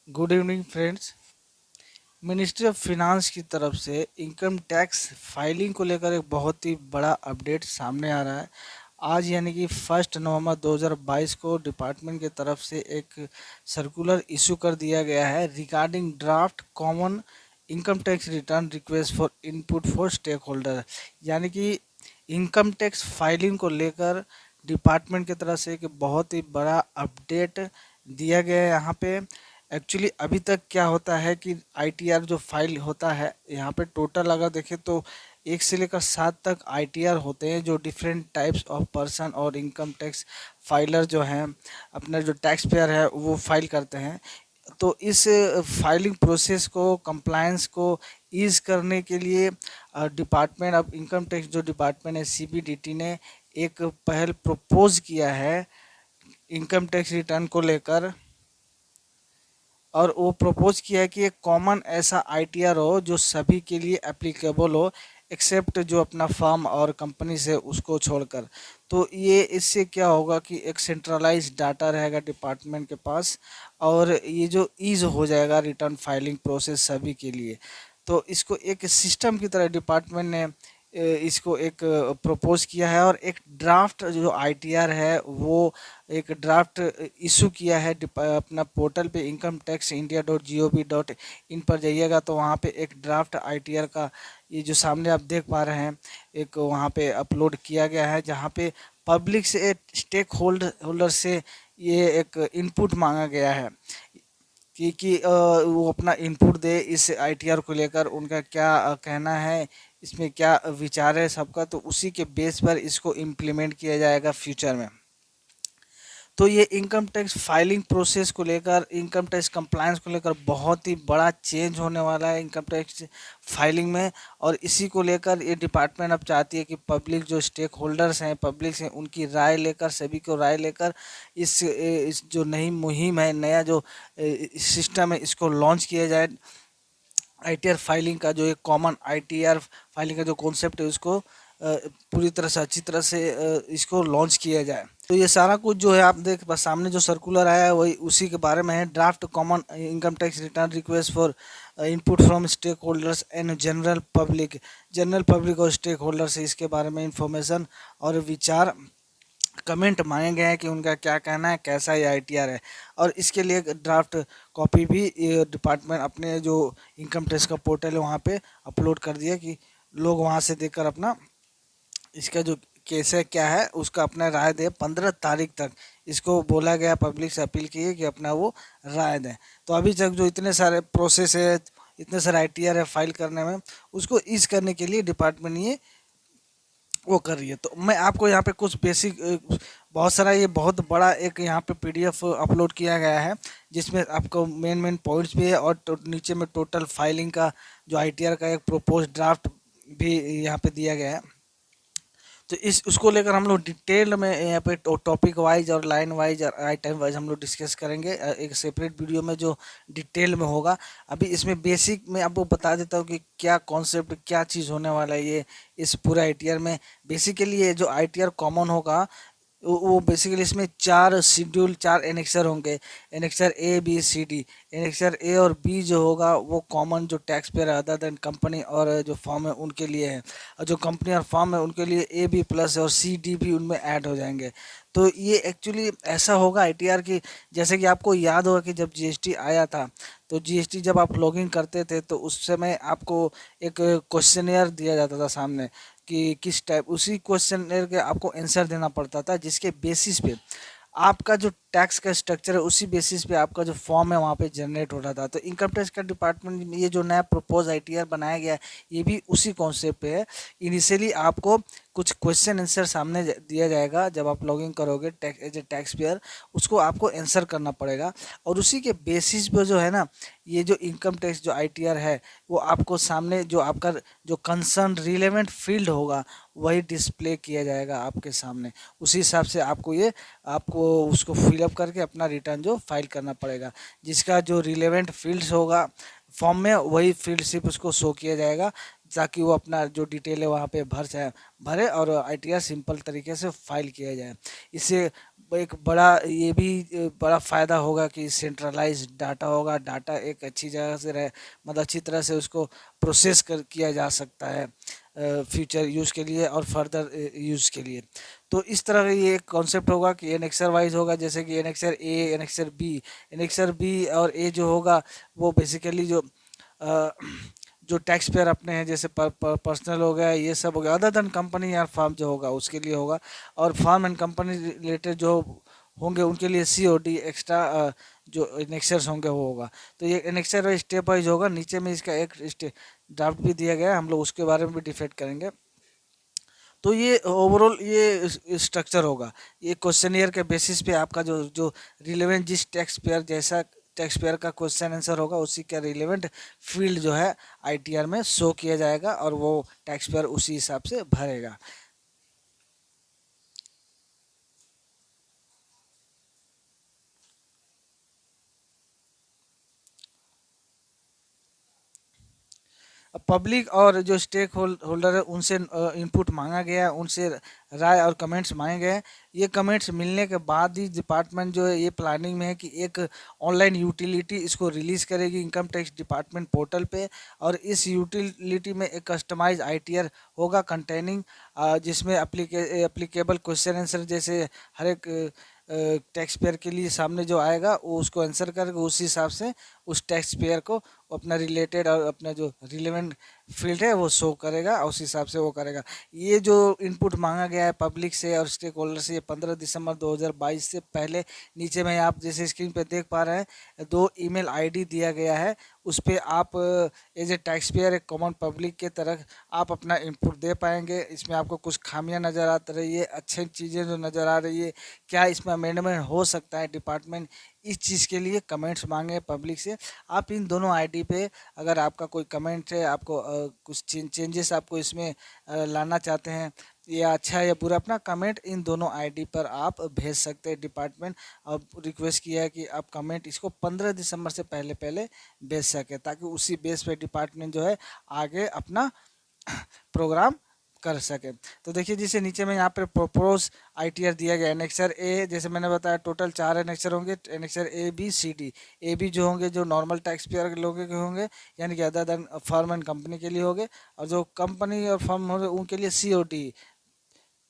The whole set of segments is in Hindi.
Good evening friends. Ministry of finance की तरफ से इनकम टैक्स फाइलिंग को लेकर एक बहुत ही बड़ा अपडेट सामने आ रहा है। आज यानी कि 1 नवंबर 2022 को डिपार्टमेंट की तरफ से एक सर्कुलर इशू कर दिया गया है regarding draft common income tax return request for input for stakeholder. यानी कि इनकम टैक्स फाइलिंग को लेकर डिपार्टमेंट की तरफ से एक बहुत ही बड़ा अपडेट दिया गया है यहाँ पे। एक्चुअली अभी तक क्या होता है कि आईटीआर जो फाइल होता है यहाँ पे टोटल अगर देखें तो 1 से लेकर 7 तक आईटीआर होते हैं जो डिफरेंट टाइप्स ऑफ पर्सन और इनकम टैक्स फाइलर जो हैं अपना जो टैक्स पेयर है वो फाइल करते हैं। तो इस फाइलिंग प्रोसेस को कंप्लायंस को ईज करने के लिए डिपार्टमेंट ऑफ इनकम टैक्स जो डिपार्टमेंट है सीबीडीटी ने एक पहल प्रपोज किया है इनकम टैक्स रिटर्न को लेकर। और वो प्रपोज किया है कि एक कॉमन ऐसा आईटीआर हो जो सभी के लिए एप्लीकेबल हो एक्सेप्ट जो अपना फर्म और कंपनी से उसको छोड़कर। तो ये इससे क्या होगा कि एक सेंट्रलाइज डाटा रहेगा डिपार्टमेंट के पास और ये जो ईज हो जाएगा रिटर्न फाइलिंग प्रोसेस सभी के लिए। तो इसको एक सिस्टम की तरह डिपार्टमेंट ने इसको एक प्रपोज किया है और एक ड्राफ्ट जो आईटीआर है वो एक ड्राफ्ट इशू किया है अपना पोर्टल पे incometaxindia.gov.in पर जाइएगा तो वहाँ पे एक ड्राफ्ट आईटीआर का ये जो सामने आप देख पा रहे हैं एक वहाँ पे अपलोड किया गया है जहाँ पे पब्लिक से स्टेक होल्डर से ये एक इनपुट मांगा गया है कि वो अपना इनपुट दे इस आईटीआर को लेकर उनका क्या कहना है इसमें क्या विचार है सबका। तो उसी के बेस पर इसको इम्प्लीमेंट किया जाएगा फ्यूचर में। तो ये इनकम टैक्स फाइलिंग प्रोसेस को लेकर इनकम टैक्स कंप्लायंस को लेकर बहुत ही बड़ा चेंज होने वाला है इनकम टैक्स फाइलिंग में। और इसी को लेकर ये डिपार्टमेंट अब चाहती है कि पब्लिक जो स्टेक होल्डर्स हैं पब्लिक से उनकी राय लेकर सभी को राय लेकर इस जो नई मुहिम है नया जो सिस्टम है इसको लॉन्च किया जाए। आईटीआर फाइलिंग का जो एक कॉमन आईटीआर फाइलिंग का जो कॉन्सेप्ट है उसको पूरी तरह से अच्छी तरह से इसको लॉन्च किया जाए। तो ये सारा कुछ जो है आप देख बस सामने जो सर्कुलर आया है वही उसी के बारे में है। Draft common income tax return request for input from stakeholders and general public और स्टेक होल्डर से इसके बारे में इंफॉर्मेशन और विचार कमेंट मांगे गए हैं कि उनका क्या कहना है कैसा ये आईटीआर है। और इसके लिए ड्राफ्ट कॉपी भी ये डिपार्टमेंट अपने जो इनकम टैक्स का पोर्टल है वहाँ पे अपलोड कर दिया कि लोग वहाँ से देखकर अपना इसका जो केस है क्या है उसका अपना राय दे। 15 तारीख तक इसको बोला गया पब्लिक से अपील की है कि अपना वो राय दें। तो अभी तक जो इतने सारे प्रोसेस है इतने सारे आईटीआर है फाइल करने में उसको ईज करने के लिए डिपार्टमेंट ये वो कर रही है। तो मैं आपको यहाँ पे कुछ बेसिक बहुत सारा ये बहुत बड़ा एक यहाँ पे पीडीएफ अपलोड किया गया है जिसमें आपको मेन पॉइंट्स भी है और नीचे में टोटल फाइलिंग का जो आईटीआर का एक प्रोपोज ड्राफ्ट भी यहाँ पे दिया गया है। तो इस उसको लेकर हम लोग डिटेल में यहाँ पे टॉपिक वाइज और लाइन वाइज और आइटम वाइज हम लोग डिस्कस करेंगे एक सेपरेट वीडियो में जो डिटेल में होगा। अभी इसमें बेसिक मैं आपको बता देता हूँ कि क्या कॉन्सेप्ट क्या चीज़ होने वाला है ये इस पूरा आईटीआर में। बेसिकली ये जो आईटीआर कॉमन होगा वो बेसिकली इसमें 4 शेड्यूल 4 एनेक्सर होंगे। Annexure A B C D. Annexure A और बी जो होगा वो कॉमन जो tax payer other than company और जो फर्म है उनके लिए है और जो कंपनी और फर्म है उनके लिए ए बी प्लस और सी डी भी उनमें ऐड हो जाएंगे। तो ये एक्चुअली ऐसा होगा आईटीआर की जैसे कि आपको याद होगा कि जब जीएसटी आया था तो जीएसटी जब आप लॉगिन करते थे तो उस समय आपको एक क्वेश्चनियर दिया जाता था सामने कि किस टाइप उसी क्वेश्चन के आपको आंसर देना पड़ता था जिसके बेसिस पे आपका जो टैक्स का स्ट्रक्चर है उसी बेसिस पे आपका जो फॉर्म है वहाँ पे जनरेट हो रहा था। तो इनकम टैक्स का डिपार्टमेंट में ये जो नया प्रपोज आईटीआर बनाया गया है ये भी उसी कॉन्सेप्ट पे है। इनिशियली आपको कुछ क्वेश्चन आंसर सामने दिया जाएगा जब आप लॉगिन करोगे एज ए टैक्स पेयर उसको आपको आंसर करना पड़ेगा और उसी के बेसिस पे जो है ना ये जो इनकम टैक्स जो आईटीआर है वो आपको सामने जो आपका जो कंसर्न रिलेवेंट फील्ड होगा वही डिस्प्ले किया जाएगा आपके सामने। उसी हिसाब से आपको उसको फिलअप करके अपना रिटर्न जो फाइल करना पड़ेगा जिसका जो रिलेवेंट फील्ड्स होगा फॉर्म में वही फील्ड सिर्फ उसको शो किया जाएगा ताकि वो अपना जो डिटेल है वहाँ पे भरे और आईटीआर सिंपल तरीके से फाइल किया जाए। इससे एक बड़ा ये भी बड़ा फ़ायदा होगा कि सेंट्रलाइज्ड डाटा होगा। डाटा एक अच्छी जगह से रहे, मतलब अच्छी तरह से उसको प्रोसेस कर किया जा सकता है फ्यूचर यूज़ के लिए और फर्दर यूज़ के लिए। तो इस तरह का ये एक कॉन्सेप्ट होगा कि एनेक्सर वाइज होगा, जैसे कि annexure A, annexure B. Annexure B और ए जो होगा वो बेसिकली अ, जो टैक्स पेयर अपने हैं, जैसे पर्सनल हो गया, ये सब हो गया, अदर देन कंपनी या फार्म जो होगा उसके लिए होगा। और फार्म एंड कंपनी रिलेटेड जो होंगे उनके लिए सीओडी एक्स्ट्रा जो एनेक्सर्स होंगे वो होगा। तो ये एनेक्सर स्टेप वाइज होगा। नीचे में इसका एक ड्राफ्ट भी दिया गया है, हम लोग उसके बारे में भी डिफेक्ट करेंगे। तो ये ओवरऑल ये स्ट्रक्चर होगा। ये क्वेश्चनियर के बेसिस पे आपका जो जो रिलेवेंट जिस टैक्स पेयर जैसा टैक्स पेयर का क्वेश्चन आंसर होगा उसी का रिलेवेंट फील्ड जो है आईटीआर में शो किया जाएगा और वो टैक्स पेयर उसी हिसाब से भरेगा। पब्लिक और जो स्टेक होल्डर है उनसे इनपुट मांगा गया है, उनसे राय और कमेंट्स मांगे गए हैं। ये कमेंट्स मिलने के बाद ही डिपार्टमेंट जो है ये प्लानिंग में है कि एक ऑनलाइन यूटिलिटी इसको रिलीज करेगी इनकम टैक्स डिपार्टमेंट पोर्टल पे। और इस यूटिलिटी में एक कस्टमाइज आईटीआर होगा कंटेनिंग जिसमें एप्लीकेबल क्वेश्चन आंसर जैसे हर एक टैक्स पेयर के लिए सामने जो आएगा वो उसको आंसर करेगा, उस हिसाब से उस टैक्स पेयर को अपना रिलेटेड और अपना जो रिलेवेंट फील्ड है वो शो करेगा और उस हिसाब से वो करेगा। ये जो इनपुट मांगा गया है पब्लिक से और स्टेक होल्डर से, ये 15 दिसंबर 2022 से पहले, नीचे में आप जैसे स्क्रीन पे देख पा रहे हैं दो ईमेल आईडी दिया गया है। उस पर आप एज ए टैक्स पेयर एक कॉमन पब्लिक के तरह आप अपना इनपुट दे पाएंगे। इसमें आपको कुछ खामियां नज़र आ रही है, अच्छी चीज़ें जो नज़र आ रही है, क्या इसमें अमेंडमेंट हो सकता है, डिपार्टमेंट इस चीज़ के लिए कमेंट्स मांगे पब्लिक से। आप इन दोनों आईडी पे अगर आपका कोई कमेंट है, आपको कुछ चेंजेस आपको इसमें लाना चाहते हैं या अच्छा या बुरा, अपना कमेंट इन दोनों आईडी पर आप भेज सकते हैं। डिपार्टमेंट अब रिक्वेस्ट किया है कि आप कमेंट इसको 15 दिसंबर से पहले पहले भेज सके ताकि उसी बेस पे डिपार्टमेंट जो है आगे अपना प्रोग्राम कर सके। तो देखिए जैसे नीचे में यहाँ पे प्रोपोज आईटीआर दिया गया एनेक्सर ए, जैसे मैंने बताया टोटल 4 एनेक्सर होंगे, annexure A B C D. A B जो होंगे जो नॉर्मल टैक्स पेयर के लोगों के होंगे, यानी कि other than firm and company के लिए होंगे। और जो कंपनी और फर्म होंगे उनके लिए सी ओ टी।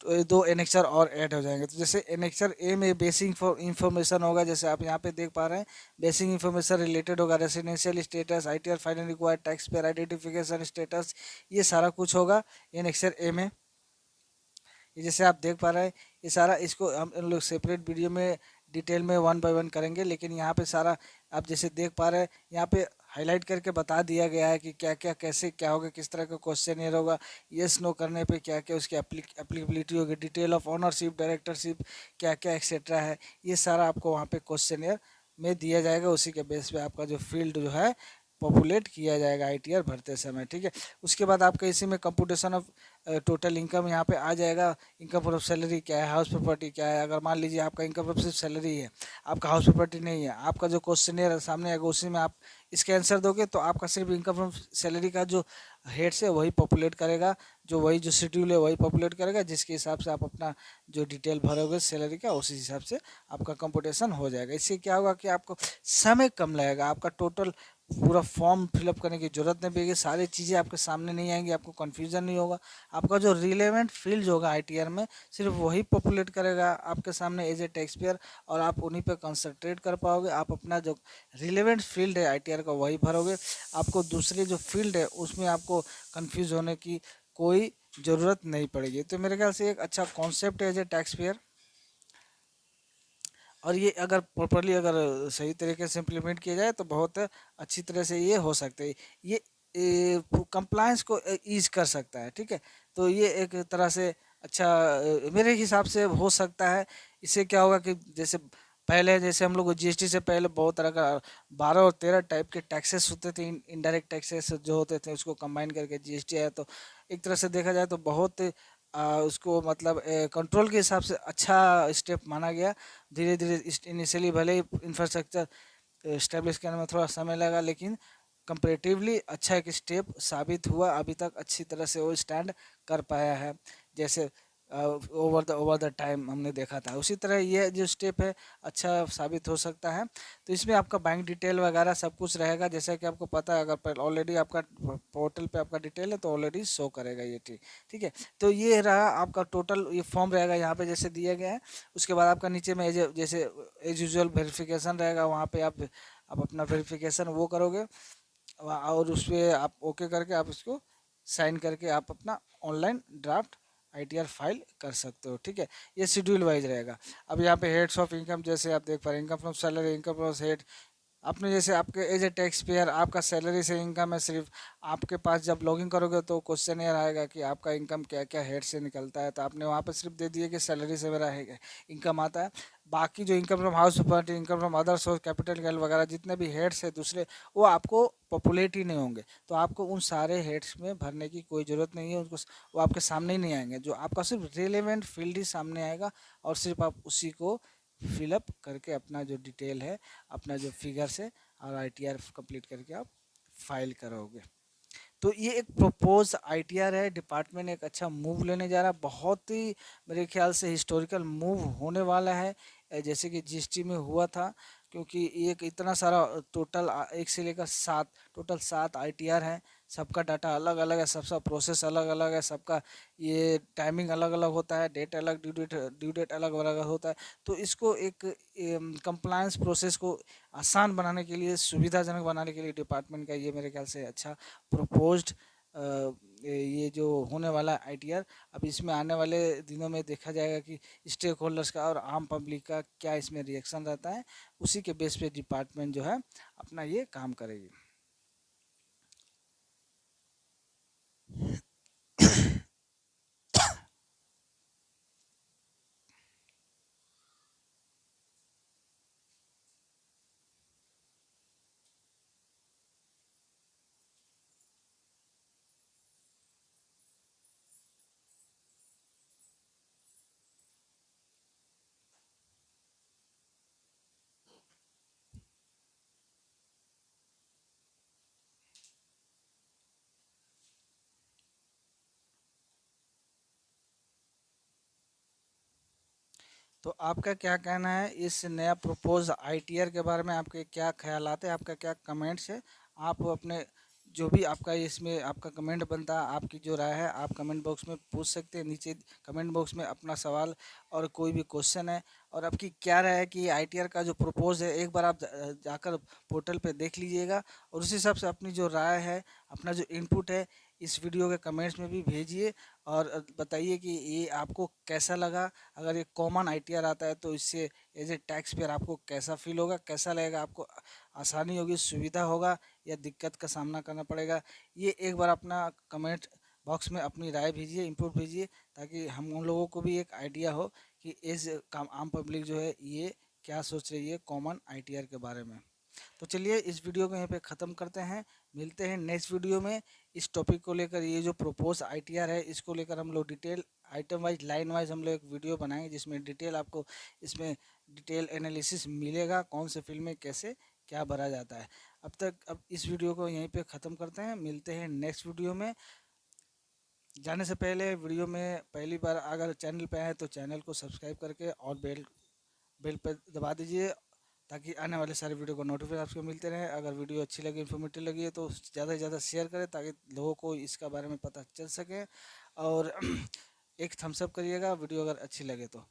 तो ये दो एनेक्सर और ऐड हो जाएंगे। तो जैसे एनेक्सर ए में बेसिक इंफॉर्मेशन होगा, जैसे आप यहाँ पे देख पा रहे हैं, बेसिक इंफॉर्मेशन रिलेटेड होगा, residential status, ITR final required tax payer identification status, ये सारा कुछ होगा एनेक्सर ए में। ये जैसे आप देख पा रहे हैं ये सारा, इसको हम लोग सेपरेट वीडियो में डिटेल में वन बाय वन करेंगे, लेकिन यहाँ पे सारा आप जैसे देख पा रहे हैं यहाँ पे हाईलाइट करके बता दिया गया है कि क्या क्या कैसे क्या होगा, किस तरह का क्वेश्चन ये होगा, यस नो करने पे क्या क्या उसकी एप्लीकेबिलिटी होगी, डिटेल ऑफ ओनरशिप, डायरेक्टरशिप, क्या क्या एक्सेट्रा है, ये सारा आपको वहाँ पे क्वेश्चन में दिया जाएगा। उसी के बेस पे आपका जो फील्ड जो है पॉपुलेट किया जाएगा आईटीआर भरते समय, ठीक है। उसके बाद आपका इसी में कंप्यूटेशन ऑफ टोटल इनकम यहाँ पे आ जाएगा। इनकम फ्रॉम सैलरी क्या है, हाउस प्रॉपर्टी क्या है। अगर मान लीजिए आपका इनकम फ्रॉम सिर्फ सैलरी है, आपका हाउस प्रॉपर्टी नहीं है, आपका जो क्वेश्चन सामने आएगा उसी में आप इसके आंसर दोगे तो आपका सिर्फ इनकम फ्रॉम सैलरी का जो हेड्स है वही पॉपुलेट करेगा, जो वही जो शेड्यूल है वही पॉपुलेट करेगा, जिसके हिसाब से आप अपना जो डिटेल भरोगे सैलरी का उसी हिसाब से आपका कंप्यूटेशन हो जाएगा। इससे क्या होगा कि आपको समय कम लगेगा, आपका टोटल पूरा फॉर्म फिलअप करने की जरूरत नहीं पड़ेगी, सारी चीज़ें आपके सामने नहीं आएंगी, आपको कन्फ्यूजन नहीं होगा। आपका जो रिलेवेंट फील्ड होगा आईटीआर में सिर्फ वही पॉपुलेट करेगा आपके सामने एज ए टैक्स पेयर, और आप उन्हीं पे कंसंट्रेट कर पाओगे। आप अपना जो रिलेवेंट फील्ड है आईटीआर का वही भरोगे। आपको दूसरी जो फील्ड है उसमें आपको कंफ्यूज होने की कोई ज़रूरत नहीं पड़ेगी। तो मेरे ख्याल से एक अच्छा कॉन्सेप्ट है एज ए टैक्स पेयर। और ये अगर प्रॉपरली अगर सही तरीके से इम्प्लीमेंट किया जाए तो बहुत अच्छी तरह से ये हो सकता है। ये कंप्लायंस को ईज कर सकता है, ठीक है। तो ये एक तरह से अच्छा मेरे हिसाब से हो सकता है। इससे क्या होगा कि जैसे पहले जैसे हम लोग जीएसटी से पहले बहुत तरह का 12 और 13 टाइप के टैक्सेस होते थे, इनडायरेक्ट टैक्सेस जो होते थे उसको कंबाइन करके जीएसटी आया। तो एक तरह से देखा जाए तो बहुत उसको मतलब कंट्रोल के हिसाब से अच्छा स्टेप माना गया। धीरे धीरे इनिशियली भले ही इंफ्रास्ट्रक्चर इस्टेब्लिश करने में थोड़ा समय लगा, लेकिन कंपेरेटिवली अच्छा एक स्टेप साबित हुआ। अभी तक अच्छी तरह से वो स्टैंड कर पाया है। जैसे ओवर द टाइम हमने देखा था। उसी तरह ये जो स्टेप है अच्छा साबित हो सकता है। तो इसमें आपका बैंक डिटेल वगैरह सब कुछ रहेगा, जैसा कि आपको पता है, अगर ऑलरेडी आपका पोर्टल पे आपका डिटेल है तो ऑलरेडी शो करेगा ये चीज। ठीक है, तो ये रहा आपका टोटल, ये फॉर्म रहेगा यहाँ पे जैसे दिया गया है। उसके बाद आपका नीचे में जैसे एज यूजुअल वेरिफिकेशन रहेगा, वहाँ पे आप अपना वेरिफिकेशन वो करोगे, और उस पर आप ओके करके आप इसको साइन करके आप अपना ऑनलाइन ड्राफ्ट आईटीआर फाइल कर सकते हो। ठीक है, ये शेड्यूल वाइज रहेगा। अब यहाँ पे हेड्स ऑफ इनकम जैसे आप देख पा रहे हैं, income from salary, income from head. आपने जैसे आपके एज ए टैक्स पेयर आपका सैलरी से इनकम है, सिर्फ आपके पास जब लॉगिन करोगे तो क्वेश्चन ये आएगा कि आपका इनकम क्या क्या हेड से निकलता है, तो आपने वहाँ पर सिर्फ दे दिए कि सैलरी से मेरा इनकम आता है। बाकी जो income from house property, income from other source, capital gain वगैरह जितने भी हेड्स है दूसरे, वो आपको पॉपुलेट ही नहीं होंगे, तो आपको उन सारे हेड्स में भरने की कोई ज़रूरत नहीं है। उनको वो आपके सामने ही नहीं आएंगे, जो आपका सिर्फ रेलेवेंट फील्ड ही सामने आएगा, और सिर्फ आप उसी को फिलअप करके अपना जो डिटेल है, अपना जो फिगर्स है, और आईटीआर कंप्लीट करके आप फाइल करोगे। तो ये एक प्रपोज आईटीआर है, डिपार्टमेंट एक अच्छा मूव लेने जा रहा है, बहुत ही मेरे ख्याल से हिस्टोरिकल मूव होने वाला है, जैसे कि जीएसटी में हुआ था। क्योंकि एक इतना सारा टोटल एक से लेकर सात, टोटल 7 आईटीआर हैं, सबका डाटा अलग अलग है, सबका प्रोसेस अलग अलग है, सबका ये टाइमिंग अलग अलग होता है, डेट अलग, ड्यू डेट अलग अलग होता है। तो इसको एक कंप्लायंस प्रोसेस को आसान बनाने के लिए, सुविधाजनक बनाने के लिए डिपार्टमेंट का ये मेरे ख्याल से अच्छा प्रपोज्ड ये जो होने वाला आईटीआर। अब इसमें आने वाले दिनों में देखा जाएगा कि स्टेक होल्डर्स का और आम पब्लिक का क्या इसमें रिएक्शन रहता है, उसी के बेस पे डिपार्टमेंट जो है अपना ये काम करेगी। तो आपका क्या कहना है इस नया प्रपोज आईटीआर के बारे में, आपके क्या ख्यालात है, आपका क्या कमेंट्स है? आप अपने जो भी आपका इसमें आपका कमेंट बनता है, आपकी जो राय है आप कमेंट बॉक्स में पूछ सकते हैं, नीचे कमेंट बॉक्स में अपना सवाल और कोई भी क्वेश्चन है, और आपकी क्या राय है कि आईटीआर का जो प्रपोज है, एक बार आप जाकर पोर्टल पे देख लीजिएगा, और उस हिसाब से अपनी जो राय है, अपना जो इनपुट है, इस वीडियो के कमेंट्स में भी भेजिए, और बताइए कि ये आपको कैसा लगा। अगर ये कॉमन आईटीआर आता है तो इससे एज ए टैक्स पेयर आपको कैसा फील होगा, कैसा लगेगा, आपको आसानी होगी, सुविधा होगा, या दिक्कत का सामना करना पड़ेगा? ये एक बार अपना कमेंट बॉक्स में अपनी राय भेजिए, इनपुट भेजिए, ताकि हम उन लोगों को भी एक आइडिया हो कि एज आम पब्लिक जो है ये क्या सोच रही है कॉमन आईटीआर के बारे में। तो चलिए इस वीडियो को यहीं पे ख़त्म करते हैं, मिलते हैं नेक्स्ट वीडियो में। इस टॉपिक को लेकर, ये जो प्रोपोज आईटीआर है इसको लेकर हम लोग detail item wise, line wise हम लोग एक वीडियो बनाएंगे, जिसमें डिटेल आपको इसमें डिटेल एनालिसिस मिलेगा, कौन से फील्ड में कैसे क्या भरा जाता है। अब इस वीडियो को यहीं पे ख़त्म करते हैं, मिलते हैं नेक्स्ट वीडियो में। जाने से पहले वीडियो में पहली बार अगर चैनल पे आए तो चैनल को सब्सक्राइब करके और बेल बेल पर दबा दीजिए, ताकि आने वाले सारे वीडियो को नोटिफिकेशन आपको मिलते रहे। अगर वीडियो अच्छी लगी, इन्फॉर्मेटिव लगी है, तो ज़्यादा से ज़्यादा शेयर करें, ताकि लोगों को इसका बारे में पता चल सके। और एक थम्सअप करिएगा वीडियो अगर अच्छी लगे तो।